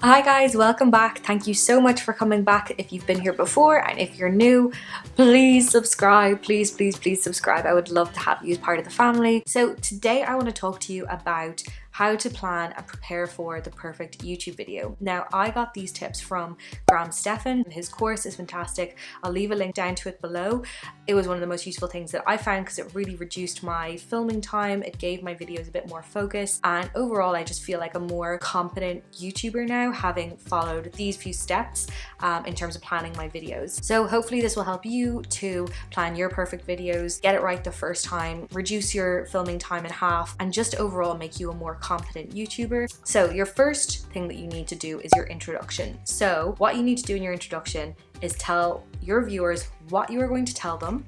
Hi guys, welcome back. Thank you so much for coming back if you've been here before, and if you're new, please subscribe. Please subscribe. I would love to have you as part of the family. So today I want to talk to you about how to plan and prepare for the perfect YouTube video. Now, I got these tips from Graham Stephan. His course is fantastic. I'll leave a link down to it below. It was one of the most useful things that I found because it really reduced my filming time. It gave my videos a bit more focus, and overall I just feel like a more competent YouTuber now, having followed these few steps in terms of planning my videos. So hopefully this will help you to plan your perfect videos, get it right the first time, reduce your filming time in half, and just overall make you a more competent YouTuber. So your first thing that you need to do is your introduction. So what you need to do in your introduction is tell your viewers what you are going to tell them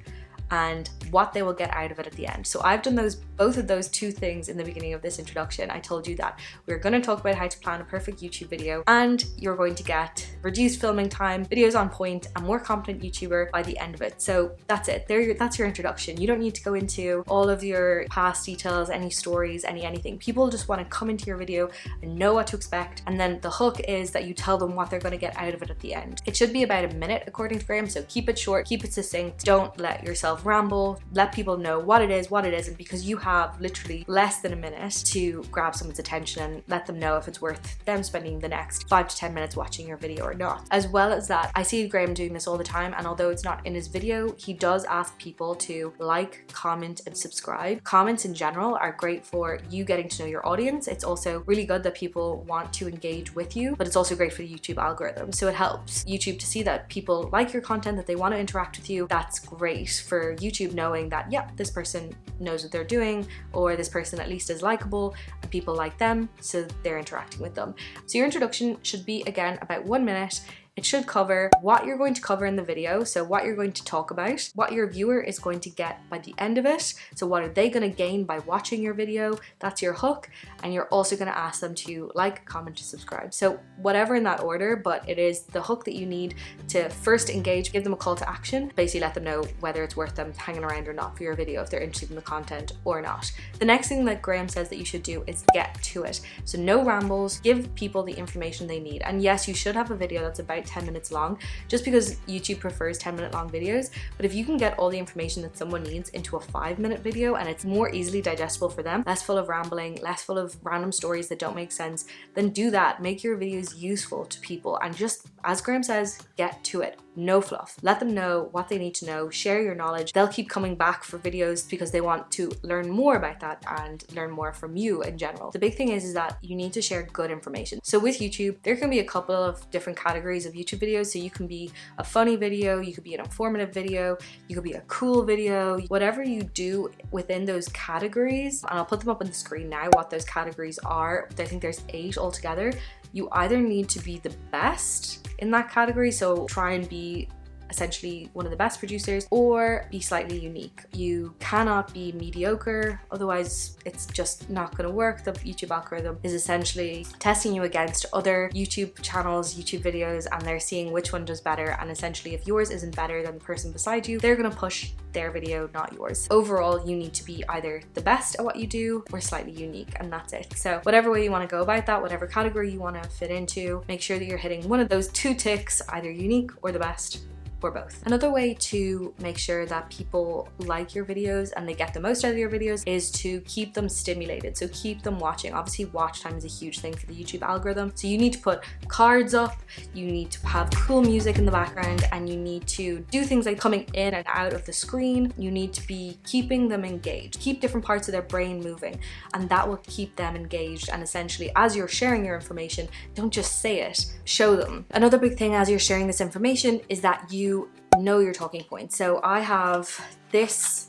and what they will get out of it at the end. So I've done both of those two things in the beginning of this introduction. I told you that we're going to talk about how to plan a perfect YouTube video, and you're going to get reduced filming time, videos on point, a more competent YouTuber by the end of it. So that's it. That's your introduction. You don't need to go into all of your past details, any stories, anything. People just want to come into your video and know what to expect, and then the hook is that you tell them what they're going to get out of it at the end. It should be about a minute according to Graham, so keep it short, keep it succinct. Don't let yourself ramble. Let people know what it is, what it isn't, because you have literally less than a minute to grab someone's attention and let them know if it's worth them spending the next 5 to 10 minutes watching your video or not. As well as that, I see Graham doing this all the time, and although it's not in his video, he does ask people to like, comment, and subscribe. Comments in general are great for you getting to know your audience. It's also really good that people want to engage with you, but it's also great for the YouTube algorithm. So it helps YouTube to see that people like your content, that they want to interact with you. That's great for YouTube knowing that, yeah, this person knows what they're doing, or this person at least is likable and people like them, so they're interacting with them. So your introduction should be, again, about 1 minute. It should cover what you're going to cover in the video, so what you're going to talk about, what your viewer is going to get by the end of it, so what are they going to gain by watching your video. That's your hook, and you're also going to ask them to like, comment, and subscribe. So whatever in that order, but it is the hook that you need to first engage, give them a call to action, basically let them know whether it's worth them hanging around or not for your video, if they're interested in the content or not. The next thing that Graham says that you should do is get to it. So no rambles, give people the information they need. And yes, you should have a video that's about 10 minutes long, just because YouTube prefers 10-minute long videos. But if you can get all the information that someone needs into a 5-minute video, and it's more easily digestible for them, less full of rambling, less full of random stories that don't make sense, then do that. Make your videos useful to people, and just, as Graham says, get to it. No fluff. Let them know what they need to know. Share your knowledge. They'll keep coming back for videos because they want to learn more about that and learn more from you in general. The big thing is that you need to share good information. So with YouTube, there can be a couple of different categories of YouTube videos. So you can be a funny video, you could be an informative video, you could be a cool video, whatever you do within those categories. And I'll put them up on the screen now, what those categories are. I think there's 8 altogether. You either need to be the best in that category, so try and be essentially one of the best producers, or be slightly unique. You cannot be mediocre, otherwise it's just not going to work. The YouTube algorithm is essentially testing you against other YouTube channels, YouTube videos, and they're seeing which one does better, and essentially if yours isn't better than the person beside you, they're going to push their video, not yours. Overall, you need to be either the best at what you do or slightly unique, and that's it. So whatever way you want to go about that, whatever category you want to fit into, make sure that you're hitting one of those 2 ticks, either unique or the best, or both. Another way to make sure that people like your videos and they get the most out of your videos is to keep them stimulated. So keep them watching. Obviously, watch time is a huge thing for the YouTube algorithm. So you need to put cards up, you need to have cool music in the background, and you need to do things like coming in and out of the screen. You need to be keeping them engaged. Keep different parts of their brain moving, and that will keep them engaged. And essentially, as you're sharing your information, don't just say it, show them. Another big thing as you're sharing this information is that you know your talking points. So I have this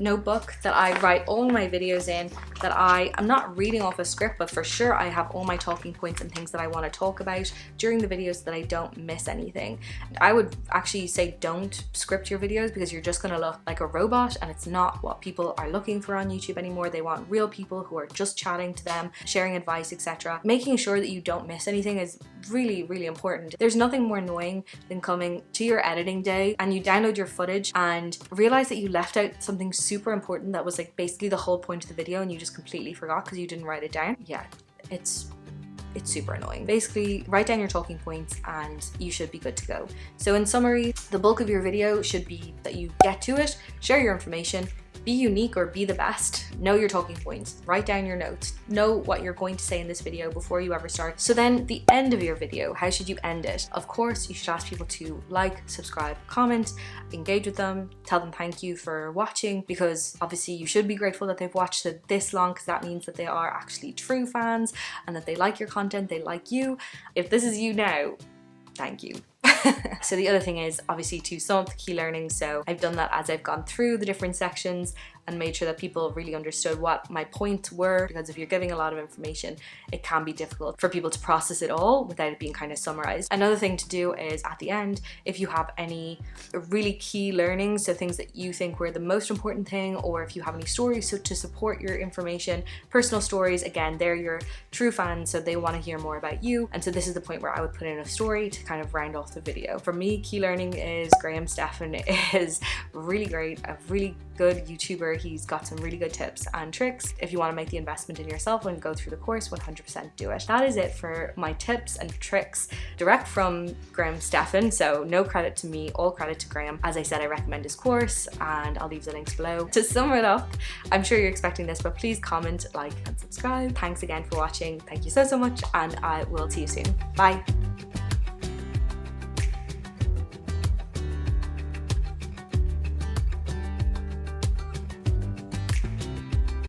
notebook that I write all my videos in, that I'm not reading off a script, but for sure I have all my talking points and things that I want to talk about during the videos so that I don't miss anything. I would actually say don't script your videos, because you're just going to look like a robot, and it's not what people are looking for on YouTube anymore. They want real people who are just chatting to them, sharing advice, etc. Making sure that you don't miss anything is really, really important. There's nothing more annoying than coming to your editing day and you download your footage and realize that you left out something super important that was like basically the whole point of the video, and you just completely forgot because you didn't write it down. Yeah, it's it's super annoying. Basically, write down your talking points and you should be good to go. So in summary, the bulk of your video should be that you get to it, share your information, be unique or be the best, know your talking points, write down your notes, know what you're going to say in this video before you ever start. So then the end of your video, how should you end it? Of course, you should ask people to like, subscribe, comment, engage with them, tell them thank you for watching, because obviously you should be grateful that they've watched it this long, because that means that they are actually true fans and that they like your content, they like you. If this is you now, thank you. So the other thing is obviously to sum up the key learnings. So I've done that as I've gone through the different sections and made sure that people really understood what my points were, because if you're giving a lot of information, it can be difficult for people to process it all without it being kind of summarized. Another thing to do is at the end, if you have any really key learnings, so things that you think were the most important thing, or if you have any stories to support your information, personal stories, again, they're your true fans, so they want to hear more about you. And so this is the point where I would put in a story to kind of round off the video. For me, key learning is Graham Stephan is really great, a really good YouTuber. He's got some really good tips and tricks. If you want to make the investment in yourself and go through the course, 100% do it. That is it for my tips and tricks direct from Graham Stephan. So no credit to me, all credit to Graham. As I said, I recommend his course and I'll leave the links below. To sum it up, I'm sure you're expecting this, but please comment, like, and subscribe. Thanks again for watching. Thank you so much, and I will see you soon. Bye.